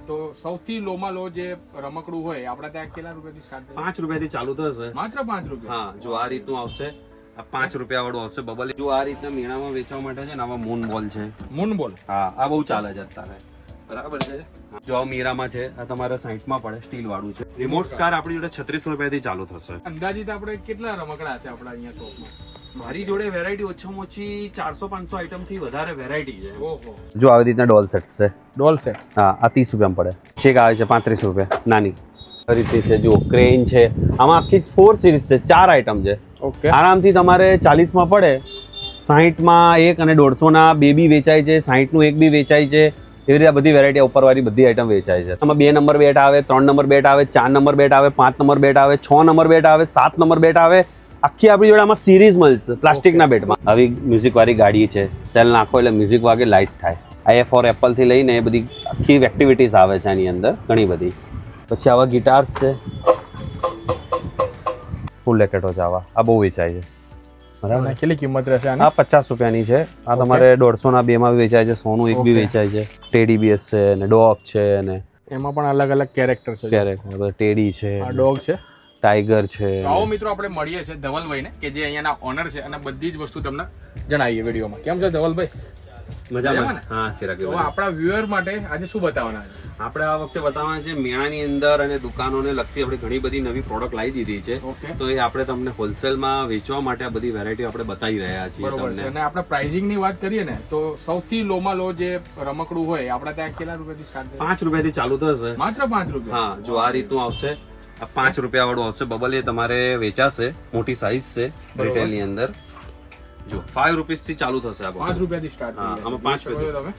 તો સૌથી લોમાં લો જે રમકડું હોય આપડા ત્યાં કેટલા રૂપિયાથી સ્ટાર્ટ થાય? 5 રૂપિયાથી ચાલુ થશે. માત્ર 5 રૂપિયા? હા, જો આ રીતનું આવશે, આ 5 રૂપિયા વાળું આવશે બબલ. જો આ રીતના મેળામાં વેચવા માટે છે ને આવા મૂન બોલ છે. મૂન બોલ? હા, આ બહુ ચાલે છે અત્યારે. બરાબર છે. જો આ મીરામાં છે, આ તમારે 60 માં પડે, સ્ટીલ વાળું છે. રિમોટ કાર આપણી જોડે 36 રૂપિયાથી ચાલુ થશે. અંદાજિત આપણે કેટલા રમકડા હશે આપડા અહીંયા શોપમાં? મારી જોડે વેરાયટી ઓછામાં ઓછી 400-500 આઈટમ થી વધારે વેરાયટી છે. ઓહો. જો આવી રીતના ડોલ સેટ્સ છે. ડોલ સેટ? હા, આ 30 રૂપિયામાં પડે. ચેક આવે છે 35 રૂપિયા નાની. આ રીતે છે, જો ક્રેન છે. આમાં આખી 4 સિરીઝ છે, 4 આઈટમ છે. ઓકે. આરામથી તમારે 40 માં પડે, 60 માં એક અને 150 ના બે બી વેચાય છે, 60 નું એક બી વેચાય છે. એવી રીતે બધી વેરાયટી ઉપરવાળી બધી આઈટમ વેચાય છે. આમાં 2 નંબર બેટ આવે, 3 નંબર બેટ આવે, 4 નંબર બેટ આવે, 5 નંબર બેટ આવે, 6 નંબર બેટ આવે, 7 નંબર બેટ આવે. આખી આપણી જોડે આમાં સિરીઝ મળશે પ્લાસ્ટિકના બેટમાં. આવી મ્યુઝિક વાળી ગાડી છે, સેલ નાખો એટલે મ્યુઝિક વાગે લાઇટ થાય. આઈ ફોર એપલ થી લઈને એ બધી આખી એક્ટિવિટીઝ આવે છે આની અંદર ઘણી બધી. પછી આવા ગિટાર્સ છે, ફૂલ રેકેટો છે આવા, આ બહુ વેચાય છે. બરાબર. કેટલી કિંમત રહેશે આની? આ 50 રૂપિયાની છે. આ તમારે 150 ના 2 માં બી વેચાય છે, 100 નું એક બી વેચાય છે. ટેડી બીએસ છે ને ડોગ છે ને એમાં પણ અલગ અલગ કેરેક્ટર છે. ક્યારેક ટેડી છે, આ ડોગ છે, ટાઈગર છે. આવો મિત્રો આપણે મળીએ છે ધવલભાઈને કે જે અહીંયાના ઓનર છે અને બધી જ વસ્તુ તમને જણાવીએ વિડીયોમાં. કેમ છે ધવલભાઈ? મજામાં? હા, ચિરાગ. તો આપણા વ્યુઅર માટે આજે શું બતાવવાના છે? આપણે આ વખતે બતાવવાના છે મેળાની અંદર અને દુકાનોને લગતી આપણે ઘણી બધી નવી પ્રોડક્ટ લાવી દીધી છે. ઓકે. તો એ આપણે તમને હોલસેલમાં વેચવા માટે આ બધી વેરાયટી આપણે બતાવી રહ્યા છીએ બરોબર છે. તમને. અને આપણે પ્રાઇસિંગ ની વાત કરીએ ને તો સૌથી લોમાં લો જે રમકડું હોય આપડા ત્યાં કેટલા રૂપિયાથી સ્ટાર્ટ થાય? 5 રૂપિયાથી ચાલુ થશે. માત્ર 5 રૂપિયા? હા, જો આ રીતનું આવશે, આ 5 રૂપિયા વાળું આવશે બબલ. એ તમારે વેચાશે, મોટી સાઈઝ છે રિટેલ ની અંદર. જો 5 રૂપીસ થી ચાલુ થશે આ 5 રૂપિયાથી સ્ટાર્ટ હા, થાય. આમાં 5 રૂપિયા તમે.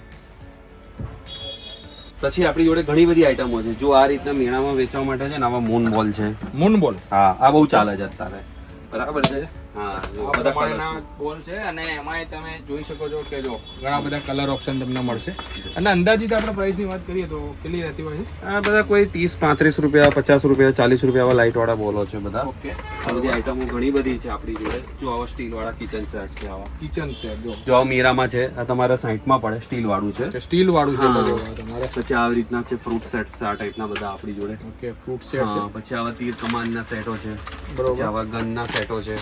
પછી આપણી જોડે ઘણી બધી આઈટમો છે. જો આ રીતના મેળામાં વેચવા માટે છે ને આવા મૂન બોલ છે. મૂન બોલ? હા, આ બહુ ચાલે છે અત્યારે. બરાબર છે. હા, જો આ બધા પ્રમાણેના colours છે. બોલ છે અને એમાંય તમે જોઈ શકો છો કે જો ઘણા બધા કલર ઓપ્શન તમને મળશે. અને અંદાજિત આપણે પ્રાઇસ ની વાત કરીએ તો કેટલી રહેતી હોય છે? આ બધા કોઈ 30-35 રૂપિયા, 50 રૂપિયા, 40 રૂપિયા આવા લાઇટ વાળા બોલો છે બધા. ઓકે. આ બધી આઈટમો ઘણી બધી છે આપણી જોડે. જો આવા સ્ટીલ વાળા કિચન સેટ છે આવા. કિચન સેટ જો આ મીરામાં છે, આ તમારે 60 માં પડે, સ્ટીલ વાળું છે. સ્ટીલ વાળું છે હા. બધું તમારે. પછી આવી રીતના છે ફ્રૂટ સેટ્સ છે, આ ટાઈપના બધા આપણી જોડે. ઓકે, ફ્રૂટ સેટ છે. હા, પછી આવા તીર કમાનના સેટો છે, પછી બરોબર. આવા ગનના સેટો છે.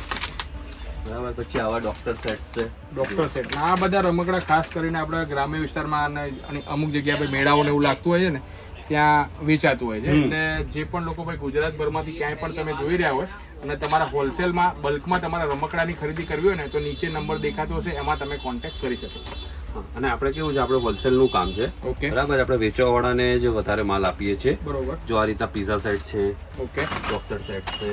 બરાબર. પછી આવા ડોક્ટર સેટ્સ છે. Doctor set. આ બધા રમકડા ખાસ કરીને આપણા ગ્રામ્ય વિસ્તારમાં અને અમુક જગ્યાએ ભાઈ મેળાઓને એવું લાગતું હોય છે ને ત્યાં વેચાતું હોય છે. એટલે જે પણ લોકો ભાઈ ગુજરાતભરમાંથી ક્યાંય પણ તમે જોઈ રહ્યા હોય અને તમારા હોલસેલમાં બલ્કમાં તમારા રમકડાની ખરીદી કરવી હોય ને તો નીચે નંબર દેખાતો હશે, એમાં તમે કોન્ટેક્ટ કરી શકો. હા, અને આપણે કેવું છે, આપણે હોલસેલનું કામ છે. ઓકે. બરાબર. આપણે વેચવા વાળાને જે વધારે માલ આપીએ છીએ. બરોબર. જો આ રીતના પીઝા સેટ છે, ઓકે. ડોક્ટર સેટ છે,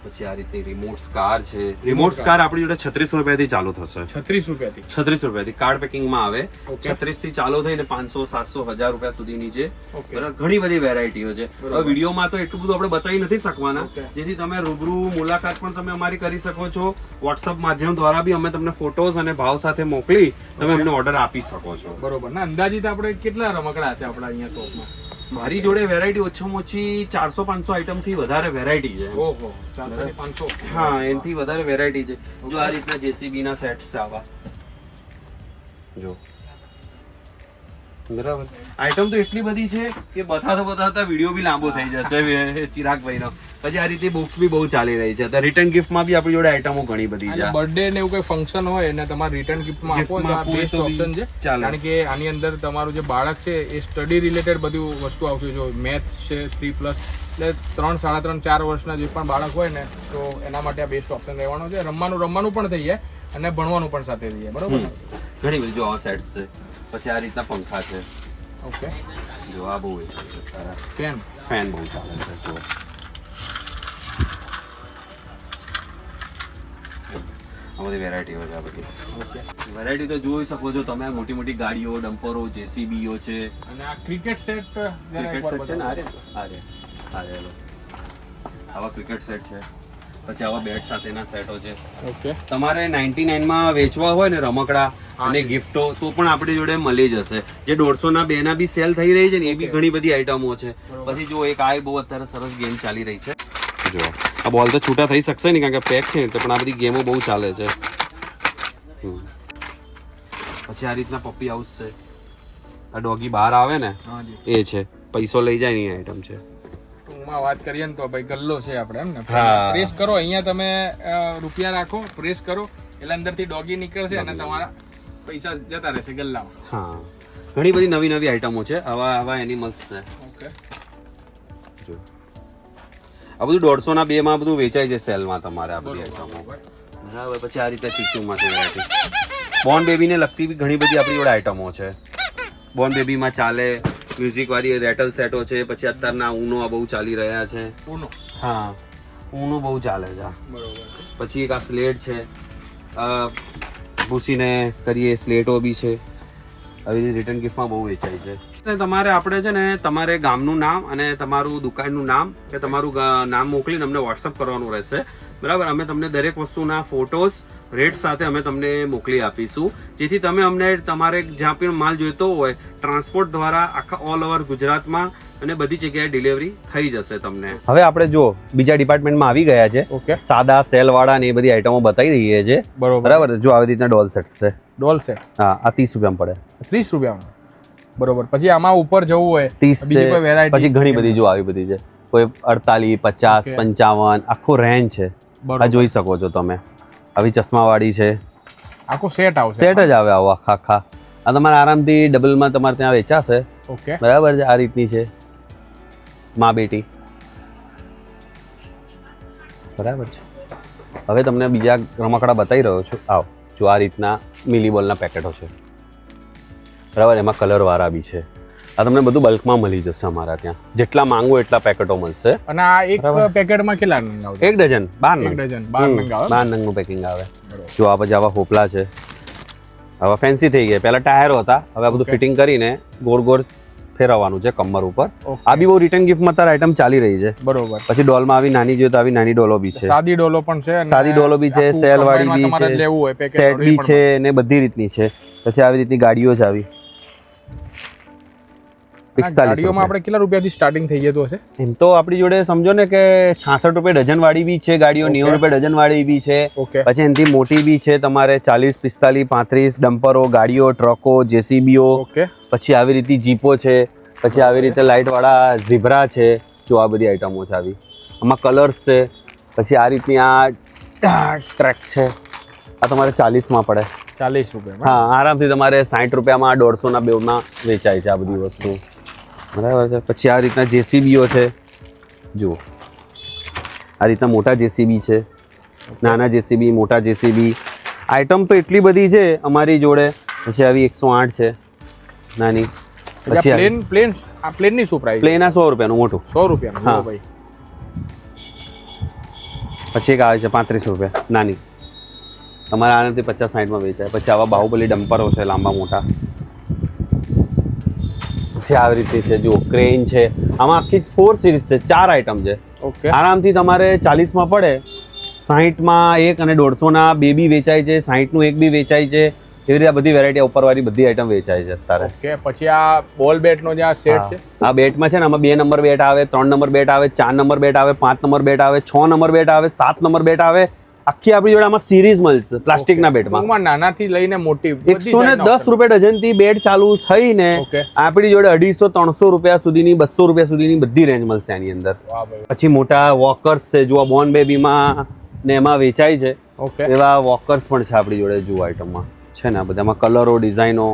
પછી આ રીતની રિમોટ કાર છે. રિમોટ કાર આપણી જોડે 36 રૂપિયાથી ચાલુ થશે. 36 રૂપિયાથી? 36 રૂપિયાથી કાર્ડ પેકિંગમાં આવે. ઓકે. 36 થી ચાલુ થઈને 500, 700, 1000 રૂપિયા સુધીની છે. ઓકે. બરાબર. ઘણી બધી વેરાયટીઓ છે. બરાબર. હવે વિડીયોમાં તો એટલું બધું આપણે બતાવી નથી શકવાના, ઓકે. જેથી તમે રૂબરૂ મુલાકાત પણ તમે અમારી કરી શકો છો. વોટ્સઅપ માધ્યમ દ્વારા બી અમે તમને ફોટોઝ અને ભાવ સાથે મોકલી તમે અમને ઓર્ડર આપી શકો છો. બરોબર. ના અંદાજિત આપણે કેટલા રમકડા છે આપણા અહીંયા શોપમાં? મારી જોડે વેરાયટી ઓછામાં ઓછી 400-500 આઈટમ થી વધારે વેરાયટી છે. ઓહો, 400 થી 500. હા, એનાથી વધારે વેરાયટી છે. જો આ રીતના જેસીબી ના સેટ્સ છે આવા. જો બરાબર. આઈટમ તો એટલી બધી છે કે બતાવતા વિડીયો બી લાંબો થઈ જશે ચિરાગભાઈ નો. પછી આ રીતે બુક્સ બી બહુ ચાલી રહી છે. રિટર્ન ગિફ્ટ માં બી આપણી જોડે આઈટમો ઘણી બધી છે. બર્થડે ને એવું કોઈ ફંક્શન હોય અને તમારે રિટર્ન ગિફ્ટમાં આપો તો આ બેસ્ટ ઓપ્શન છે. ચાલે. કારણ કે આની અંદર તમારું જે બાળક છે એ સ્ટડી રિલેટેડ બધું વસ્તુ આવશે. જો મેથ છે 3+, એટલે 3, 3.5, 4 વર્ષના જે પણ બાળક હોય ને તો એના માટે આ બેસ્ટ ઓપ્શન રહેવાનો છે. રમવાનું પણ થઈ જાય અને ભણવાનું પણ સાથે થઈ જાય. બરોબર. ઘણી બધી જો આ સેટ્સ છે. પછી આ રીતના પંખા છે. ઓકે. જો આ બહુ છે. ફેન બહુ ચાલે છે. જો આ બધી વેરાયટીઓ છે. આ બધી ઓકે. વેરાયટી તો જોઈ શકો છો તમે. મોટી મોટી ગાડીઓ, ડમ્પરો, જેસીબીઓ છે. અને આ ક્રિકેટ સેટ ક્રિકેટ સેટ છે ને આવા ક્રિકેટ સેટ છે. પછી આવા બેટ સાથેના સેટો છે. ઓકે. તમારે 99 માં વેચવા હોય ને રમકડા અને ગિફ્ટો તો પણ આપણી જોડે મળી જશે. જે 150 ના 2 ના બી સેલ થઈ રહી છે ને એ બી ઘણી બધી આઈટમો છે. પછી જો એક આ બહુ અત્યારે સરસ ગેમ ચાલી રહી છે. જો આ બોલ તો છૂટા થઈ શકશે નહીં કારણ કે પેક છે ને, પણ આ બધી ગેમો બહુ ચાલે છે. પછી આ રીતના પપ્પી હાઉસ છે. આ ડોગી બહાર આવે ને એ છે. પૈસો લઈ જાય ની આઈટમ છે. ટૂંકમાં વાત કરીએ ને તો ભાઈ ગલ્લો છે આપણે એમ ને. હા. પ્રેસ કરો અહીંયા તમે રૂપિયા રાખો, પ્રેસ કરો એટલે અંદરથી ડોગી નીકળશે અને તમારા પૈસા જતા રહેશે ગલ્લામાં. હા, ઘણી બધી નવી નવી આઈટમો છે. આવા એનિમલ્સ છે. ઓકે, જો આ બધું 150 ના 2 માં બધું વેચાય છે સેલમાં તમારે આ બધી આઈટમો. બરાબર. પછી આ રીતે ચીચુમાં છે વેરાયટી. બોર્ન બેબીને લગતી બી ઘણી બધી આપણી જોડે આઈટમો છે. બોર્ન બેબીમાં ચાલે મ્યુઝિક વાળી રેટલ સેટો છે. પછી અત્યારના ઊનો બહુ ચાલી રહ્યા છે. ઊનો, હા, ઊનો બહુ ચાલે છે. બરોબર. પછી એક આ સ્લેટ છે, ભૂસીને કરીએ સ્લેટો બી છે. આવી રીતે રિટર્ન ગિફ્ટમાં બહુ વેચાય છે. અને તમારે આપણે છે ને તમારે ગામનું નામ અને તમારું દુકાનનું નામ કે તમારું નામ મોકલીને અમને વોટ્સઅપ કરવાનું રહેશે. બરાબર. અમે તમને દરેક વસ્તુના ફોટોઝ રેટ સાથે અમે તમને મોકલી આપીશું, જેથી તમે અમને તમારે જ્યાં પણ માલ જોઈતો હોય ટ્રાન્સપોર્ટ દ્વારા આખા ઓલ ઓવર ગુજરાતમાં અને બધી જગ્યાએ ડિલિવરી થઈ જશે તમને. હવે આપણે જો બીજા ડિપાર્ટમેન્ટમાં આવી ગયા છે. ઓકે, સાદા સેલ વાળા ને એ બધી આઈટમો બતાવી દઈએ છે. બરાબર. જો આવી રીતના ડોલ સેટ્સ છે. ડોલ સેટ, હા, આ 30 રૂપિયામાં પડે. 30 રૂપિયામાં. બરોબર. પછી આમાં ઉપર જવું હોય 30 બીજી કોઈ વેરાયટી? પછી ઘણી બધી જો આવી બધી છે. કોઈ 48, 50, 55 આખો રેન્જ છે. આ જોઈ શકો છો તમે. આવી ચશ્મા વાળી છે. આખો સેટ આવશે. સેટ જ આવે આવો આખા. આ તમારે આરામથી ડબલમાં તમારે ત્યાં વેચાશે. ઓકે, બરાબર છે. આ રીતની છે માં બેટી. બરાબર છે. હવે તમને બીજા રમકડા બતાવી રહ્યો છું. આવો જો આ રીતના મિલી બોલના પેકેટો છે. બરાબર. એમાં કલર વાળા બી છે. આ તમને બધું બલ્કમાં મળી જશે અમારા ત્યાં. જેટલા માંગો એટલા પેકેટો મળશે. અને આ એક પેકેટમાં કેટલા નંગ આવે? 1 ડઝન 12 1 ડઝન 12 નંગ આવે. 12 નંગનું પેકિંગ આવે. જો આ પછી આવા હોપલા છે. આવા ફેન્સી થઈ ગયા. પહેલા ટાયરો હતા, હવે આ બધું ફિટિંગ કરીને ગોળ ગોળ ફેરવવાનું છે કમર ઉપર. આ બી બહુ રિટર્ન ગિફ્ટમાં તાર આઈટમ ચાલી રહી છે. બરોબર. પછી ડોલમાં આવી નાની જોઈએ તો આવી નાની ડોલો બી છે. સાદી ડોલો પણ છે. સાદી ડોલો બી છે, સેલ વાળી બી તમારે છે, લેવું હોય પેકેટ સેટ બી છે ને બધી રીતની છે. પછી આવી રીતની ગાડીઓ છે. આવી 45 ગાડીઓમાં આપણે કેટલા રૂપિયાથી સ્ટાર્ટિંગ થઈ જતું હશે? એમ તો આપણી જોડે સમજો ને કે 66 રૂપિયા ડઝન વાળી બી છે ગાડીઓ, 90 રૂપિયા ડઝન વાળી બી છે. ઓકે. પછી એનાથી મોટી બી છે તમારે 40, 45, 35 ડમ્પરો, ગાડીઓ, ટ્રકો, જેસીબીઓ. ઓકે. પછી આવી રીતની જીપો છે. પછી આવી રીતે લાઇટ વાળા ઝીબ્રા છે. જો આ બધી આઈટમો છે આવી. આમાં કલર્સ છે. પછી આ રીતની આ ટ્રેક છે. આ તમારે 40 માં પડે. 40 રૂપિયા. હા, આરામથી તમારે 60 રૂપિયામાં 150 ના 2 માં વેચાય છે આ બધી વસ્તુ. બરાબર છે. પછી આ રીતના જેસીબીઓ છે. જુઓ આ રીતના મોટા જેસીબી છે, નાના જેસીબી, મોટા જેસીબી. આઈટમ તો એટલી બધી છે અમારી જોડે. પછી આવી 108 છે નાની. પછી પ્લેનની શું પ્રાઇસ? પ્લેન આ 100 રૂપિયાનું મોટું. 100 રૂપિયાનું. હા ભાઈ. પછી એક આવે છે 35 રૂપિયા નાની. તમારે આનાથી 50-60 માં વેચાય. પછી આવા બાહુબલી ડમ્પરો છે લાંબા મોટા. પછી આવી રીતે છે. જો ક્રેન છે. આમાં આખી 4 સિરીઝ છે. 4 આઈટમ છે. ઓકે. આરામથી તમારે 40 માં પડે. 60 માં એક અને 150 ના 2 બી વેચાય છે. 60 નું એક બી વેચાય છે. એવી રીતે આ બધી વેરાયટી ઉપરવાળી બધી આઈટમ વેચાય છે અત્યારે. ઓકે. પછી આ બોલ બેટ નો જે આ સેટ છે, આ બેટમાં છે ને આમાં 2 નંબર બેટ આવે, 3 નંબર બેટ આવે, 4 નંબર બેટ આવે, 5 નંબર બેટ આવે, 6 નંબર બેટ આવે, 7 નંબર બેટ આવે. આખી આપણી જોડે આમાં સિરીઝ મળશે પ્લાસ્ટિકના બેટમાં. નાનાથી લઈને મોટી 110 રૂપિયા ડઝન થી બેટ ચાલુ થઈને આપણી જોડે 250-300 રૂપિયા સુધીની, 200 રૂપિયા સુધીની બધી રેન્જ મળશે આની અંદર. પછી મોટા વોકર્સ છે. જો બોર્ન બેબીમાં ને એમાં વેચાય છે. એવા વોકર્સ પણ છે આપણી જોડે. જુઓ આઈટમમાં છે ને આ બધામાં કલરો, ડિઝાઇનો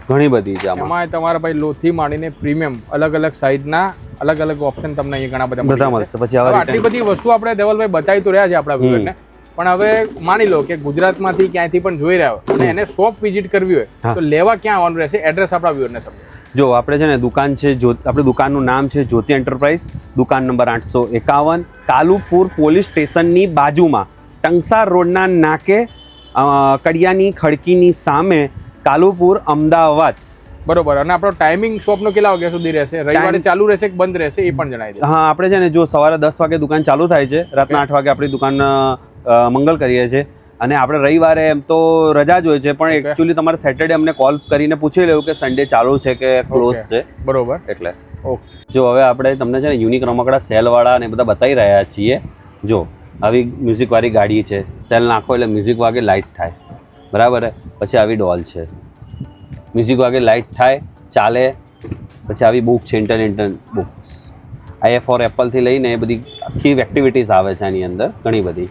ઘણી બધી છે. આમાં તમારા ભાઈ લોથી માંડીને પ્રીમિયમ અલગ અલગ સાઈઝના અલગ અલગ ઓપ્શન તમને અહીંયા ઘણા બધા મળશે. પછી આટલી બધી વસ્તુ આપણે દેવલભાઈ બતાવી તો રહ્યા છે આપણા વ્યુઅરને. પણ હવે માની લો કે ગુજરાતમાંથી ક્યાંયથી પણ જોઈ રહ્યા હોય અને એને શોપ વિઝિટ કરવી હોય તો લેવા ક્યાં આવવાનું રહેશે? એડ્રેસ આપણા વ્યુઅરને સમજો. જો આપણે છે ને દુકાન છે, આપણી દુકાનનું નામ છે જ્યોતિ એન્ટરપ્રાઇઝ. દુકાન નંબર 851, કાલુપુર પોલીસ સ્ટેશનની બાજુમાં, ટંકસાર રોડના નાકે, કડિયાની ખડકીની સામે, કાલુપુર, અમદાવાદ. બરોબર. અને આપણો ટાઈમિંગ શોપનો કેટલા વાગ્યા સુધી રહેશે? રવિવારે ચાલુ રહેશે કે બંધ રહેશે એ પણ જણાવી દે. હા, આપણે છે ને જો સવારે 10 વાગે દુકાન ચાલુ થાય છે, રાતના 8 વાગે આપણી દુકાન મંગલ કરીએ છીએ. અને આપણે રવિવારે એમ તો રજા જ હોય છે, પણ એકચ્યુઅલી તમારે સેટરડે અમને કોલ કરીને પૂછી લેવું કે સન્ડે ચાલુ છે કે ક્લોઝ છે. બરોબર. એટલે જો હવે આપણે તમને છે ને યુનિક રમકડા સેલ વાળા ને બધા બતાવી રહ્યા છીએ. જો આવી મ્યુઝિક વાળી ગાડી છે. સેલ નાખો એટલે મ્યુઝિક વાગે લાઇટ થાય. બરાબર. પછી આવી ડોલ છે. મ્યુઝિક વાગે લાઇટ થાય, ચાલે, પછી આવી બુક છે ઇન્ટરનેટ બુક્સ, આઈ ફોર એપલથી લઈને એ બધી આખી એક્ટિવિટીઝ આવે છે આની અંદર ઘણી બધી,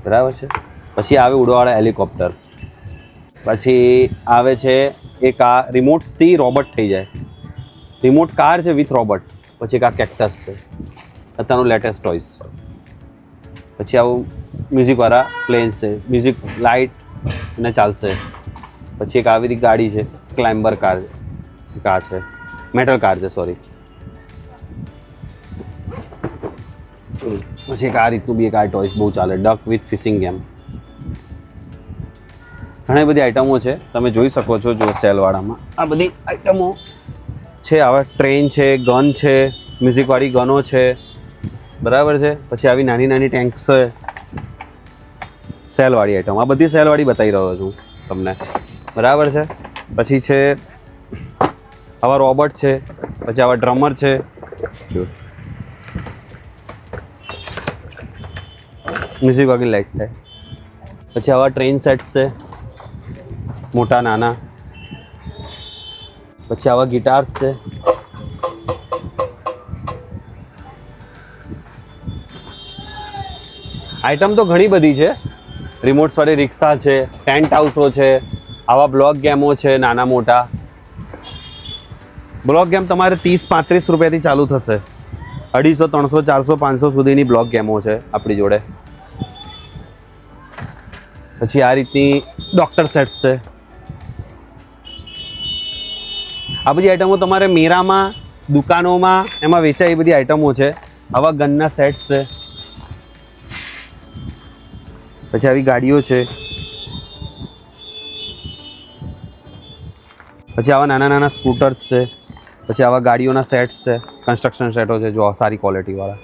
બરાબર છે. પછી આવે ઉડવાવાળા હેલિકોપ્ટર, પછી આવે છે એક આ રિમોટ્સથી રોબોટ થઈ જાય, રિમોટ કાર છે વિથ રોબોટ. પછી એક આ કેક્ટસ છે, અત્યારનું લેટેસ્ટ ટોયસ. પછી આવું મ્યુઝિકવાળા પ્લેન્સ છે, મ્યુઝિક લાઇટ અને ચાલશે. પછી એક આવી ગાડી છે ક્લાઇમ્બર કાર છે, મેટલ કાર છે સોરી. પછી એક આ રીતનું બી એક આ ટોયસ બહુ ચાલે, ડક વિથ ફિશિંગ ગેમ. ઘણી બધી આઈટમો છે, તમે જોઈ શકો છો. જો સેલવાળામાં આ બધી આઈટમો છે. આવા ટ્રેન છે, ગન છે, મ્યુઝિકવાળી ગનો છે, બરાબર છે. પછી આવી નાની નાની ટેન્ક્સ છે, સેલવાળી આઈટમ. આ બધી સેલવાળી બતાવી રહ્યો છું તમને, બરાબર છે. પછી છે આવા રોબોટ છે, પછી આવા ડ્રમર છે, જો મ્યુઝિક વાળી લાઈટ થાય. પછી આવા ટ્રેન સેટ્સ છે, મોટા નાના. પછી આવા ગિટાર્સ છે. આઈટમ તો ઘણી બધી છે. રિમોટ્સ વાળી રિક્ષા છે, ટેન્ટ હાઉસો છે, આવા બ્લોક ગેમો છે નાના મોટા. બ્લોક ગેમ તમારે 30-35 રૂપિયાથી ચાલુ થશે. 250, 300, 400, 500 સુધીની બ્લોક ગેમો છે આપણી જોડે. પછી આ રીતની ડોક્ટર સેટ્સ છે. આ બધી આઈટમો તમારે મેરામાં, દુકાનોમાં એમાં વેચાય એ બધી આઈટમો છે. આવા ગનના સેટ્સ છે. પછી આવી ગાડીઓ છે. પછી આવા નાના નાના સ્કૂટર્સ છે. પછી આવા ગાડીઓના સેટ્સ છે, કન્સ્ટ્રક્શન સેટો છે, જો સારી ક્વોલિટીવાળા.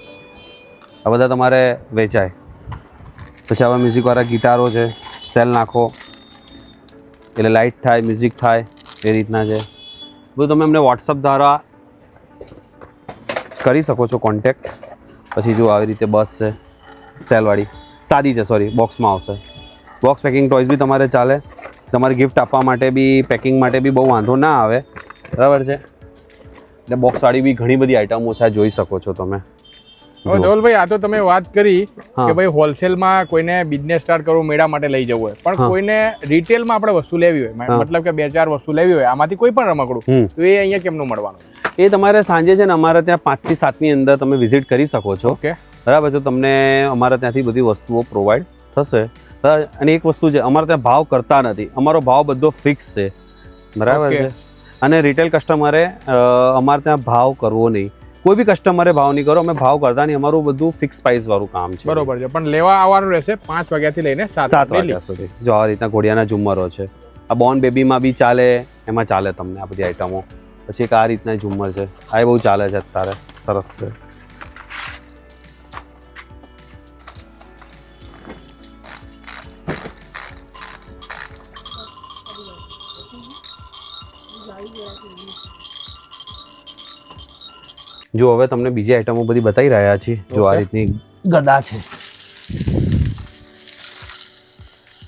આ બધા તમારે વેચાય. પછી આવા મ્યુઝિકવાળા ગિટારો છે, સેલ નાખો એટલે લાઇટ થાય, મ્યુઝિક થાય, એ રીતના છે. બધું તમે અમને વોટ્સઅપ દ્વારા કરી શકો છો કોન્ટેક્ટ. પછી જો આવી રીતે બસ છે સેલવાળી, સાદી છે સોરી, બોક્સમાં આવશે. બોક્સ પેકિંગ ટોયસ બી તમારે ચાલે. તમારે ગિફ્ટ આપવા માટે બી, પેકિંગ માટે બી બહુ વાંધો ના આવે, બરાબર છે. એટલે બોક્સવાળી બી ઘણી બધી આઈટમો છે, જોઈ શકો છો તમે. હવે ધવલભાઈ, આ તો તમે વાત કરી કે ભાઈ હોલસેલમાં કોઈને બિઝનેસ સ્ટાર્ટ કરવો, મેળા માટે લઈ જવું હોય, પણ કોઈને રિટેલમાં આપણે વસ્તુ લેવી હોય, મતલબ કે 2-4 વસ્તુ લેવી હોય, આમાંથી કોઈ પણ રમકડું, તો એ અહીંયા કેમનું મળવાનું? એ તમારે સાંજે છે ને અમારે ત્યાં 5 થી 7ની અંદર તમે વિઝિટ કરી શકો છો. ઓકે, બરાબર છે. તમને અમારા ત્યાંથી બધી વસ્તુઓ પ્રોવાઈડ થશે. અને એક વસ્તુ છે, અમારે ત્યાં ભાવ કરતા નથી, અમારો ભાવ બધો ફિક્સ છે, બરાબર છે. અને રિટેલ કસ્ટમરે અમારે ત્યાં ભાવ કરવો નહીં. કોઈ બી કસ્ટમરે ભાવ નહીં કરો, અમે ભાવ કરતા નહીં. અમારું બધું ફિક્સ પ્રાઇસ વાળું કામ છે. બરોબર છે. પણ લેવા આવવાનું રહેશે 5 વાગ્યાથી લઈને 7 વાગ્યા સુધી. જો આ રીતના ઘોડિયાના ઝુમ્મરો છે, આ બોર્ન બેબીમાં બી ચાલે, એમાં ચાલે તમને આ બધી આઈટમો. પછી એક આ રીતના ઝુમ્મર છે, આ બહુ ચાલે છે અત્યારે, સરસ છે. જો હવે તમને બીજી આઈટમો બધી બતાવી રહ્યા છીએ. જો આ રીતની ગદા છે.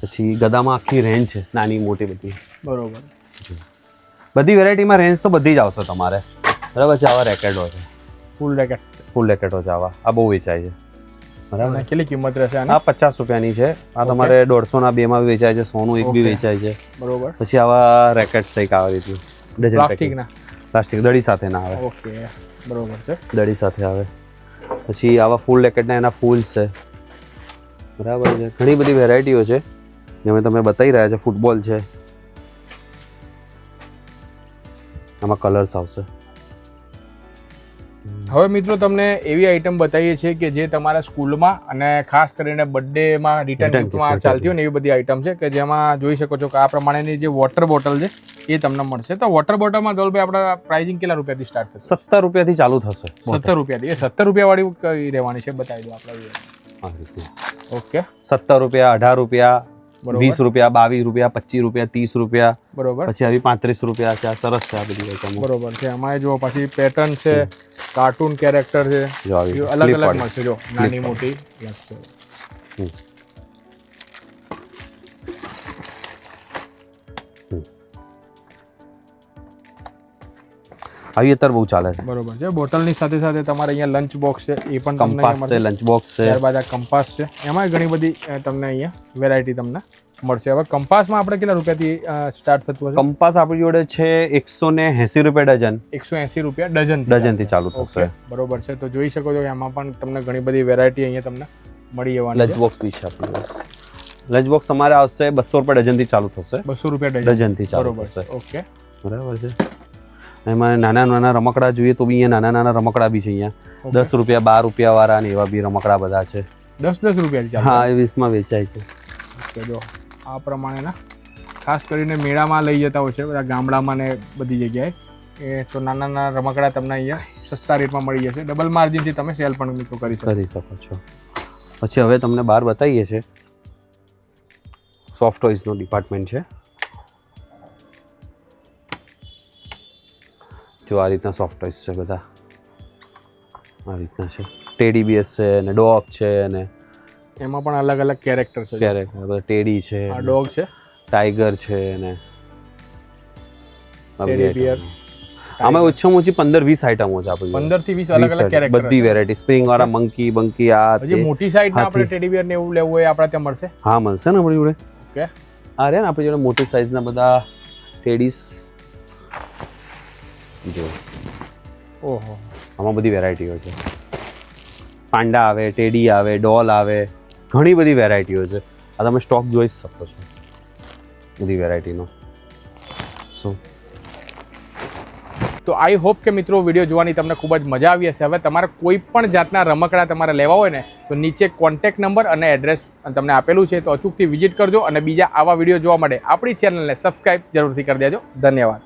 પછી ગદામાં આખી રેન્જ છે, નાની મોટી બધી. બરોબર. બધી વેરાયટીમાં રેન્જ તો બધી જ આવશે તમારે, બરાબર છે. આવા રેકેટો છે, ફૂલ રેકેટો છે આવા. આ બહુ વેચાય છે, બરાબર. કેટલી કિંમત રહેશે? આ 50 રૂપિયાની છે. આ તમારે 150 ના 2 માં વેચાય છે, 100 નું એક બી વેચાય છે, બરોબર. પછી આવા રેકેટ્સ છે આવી રીતનું, પ્લાસ્ટિક દડી સાથે ના આવે. ઓકે, બરોબર છે. દડી સાથે આવે. પછી આવા ફૂલ રેકેટના એના ફૂલ છે, બરાબર છે. ઘણી બધી વેરાયટીઓ છે જે તમે બતાવી રહ્યા છે. ફૂટબોલ છે, આમાં કલર્સ આવશે. હવે મિત્રો તમને એવી આઈટમ બતાવીએ છીએ કે જે તમારા સ્કૂલમાં અને ખાસ કરીને બર્થડેમાં રિટર્ન ગિફ્ટમાં ચાલતી હોય ને એવી બધી આઈટમ છે કે જેમાં જોઈ શકો છો કે આ પ્રમાણેની જે વોટર બોટલ છે એ તમને મળશે. તો વોટર બોટલમાં ધવલભાઈ આપણા પ્રાઇસિંગ કેટલા રૂપિયાથી સ્ટાર્ટ થશે? 17 રૂપિયાથી ચાલુ થશે. 17 રૂપિયાથી. એ 17 રૂપિયા વાળી કઈ રહેવાની છે બતાવી દો આપણે. ઓકે, 17 રૂપિયા, 18 રૂપિયા, 20 રૂપિયા, 22 રૂપિયા, 25 રૂપિયા, 30 રૂપિયા, બરોબર. પછી આવી 35 રૂપિયા છે. આ સરસ છે આ બધી આઈટમો, બરોબર છે. એમાં જો પછી પેટર્ન છે, કાર્ટૂન કેરેક્ટર છે, અલગ અલગ મળશે. જો નાની મોટી આવી અત્યારે બહુ ચાલે છે. બરોબર છે. બોટલની સાથે સાથે તમારે અહીંયા લંચ બોક્સ છે એ પણ તમને કંપાસ છે, લંચ બોક્સ છે. ત્યારબાદ આ કંપાસ છે, એમાં ઘણી બધી તમને અહીંયા વેરાયટી તમને મળશે. હવે કંપાસમાં આપણે કેટલા રૂપિયાથી સ્ટાર્ટ થતું હશે? કંપાસ આપણી જોડે છે 180 રૂપિયા ડઝન. 180 રૂપિયા ડઝન. ડઝનથી ચાલુ થશે. બરોબર છે. તો જોઈ શકો છો કે આમાં પણ તમને ઘણી બધી વેરાયટી અહીંયા તમને મળી જવાની. લંચ બોક્સ બી છે આપણી જોડે. લંચ બોક્સ તમારે આવશે 200 રૂપિયા ડઝનથી ચાલુ થશે. 200 રૂપિયા ડઝન. ડઝનથી ચાલુ બરોબર. થશે. ઓકે, બરાબર છે. એમાં નાના નાના રમકડા જોઈએ તો બી અહીંયા નાના નાના રમકડા બી છે અહીંયા. 10 રૂપિયા 12 રૂપિયા વાળા ને એવા બી રમકડા બધા છે. 10 રૂપિયાથી ચાલુ. હા, એ 20 માં વેચાય છે. ઓકે, જો આ પ્રમાણેના ખાસ કરીને મેળામાં લઈ જતા હોય છે બધા ગામડામાં ને બધી જગ્યાએ. એ તો નાના નાના રમકડા તમને અહીંયા સસ્તા રેટમાં મળી જશે. ડબલ માર્જિનથી તમે સેલ પણ મિત્રો કરી શકો છો. પછી હવે તમને બહાર બતાવીએ છીએ સોફ્ટ ટોયઝનો ડિપાર્ટમેન્ટ છે. જો આ રીતના સોફ્ટ ટોયઝ છે બધા. આ રીતના છે. ટેડી બિયર્સ છે ને ડોગ છે ને એમાં પણ અલગ અલગ કેરેક્ટર છે. કેરેક્ટર ટેડી છે, આ ડોગ છે, ટાઈગર છે ને ટેડી બિયર. આમાં ઓછામાં ઓછી 15-20 આઈટમો છે આપણી 15 થી 20 અલગ અલગ કેરેક્ટર. બધી વેરાયટી સ્પ્રિંગ વાળા મંકી બંકી આ હજી મોટી સાઈઝ ના આપણે ટેડી બિયર ને એવું લેવું હોય આપણે ત્યાં મળશે. હા, મળશે ને આપણી જોડે. ઓકે, આ રે ને આપણી જોડે મોટી સાઈઝના બધા ટેડીસ જો. ઓહો, આમાં બધી વેરાયટીઓ છે. પાંડા આવે, ટેડી આવે, ડોલ આવે, ઘણી બધી વેરાયટીઓ છે. આ તમે સ્ટોક જોઈ જ શકો છો બધી વેરાયટીનો. શું તો આઈ હોપ કે મિત્રો વિડીયો જોવાની તમને ખૂબ જ મજા આવી હશે. હવે તમારે કોઈ પણ જાતના રમકડા તમારે લેવા હોય ને તો નીચે કોન્ટેક્ટ નંબર અને એડ્રેસ તમને આપેલું છે, તો અચૂકથી વિઝિટ કરજો અને બીજા આવા વિડીયો જોવા માટે આપણી ચેનલને સબસ્ક્રાઈબ જરૂરથી કરી દેજો. ધન્યવાદ.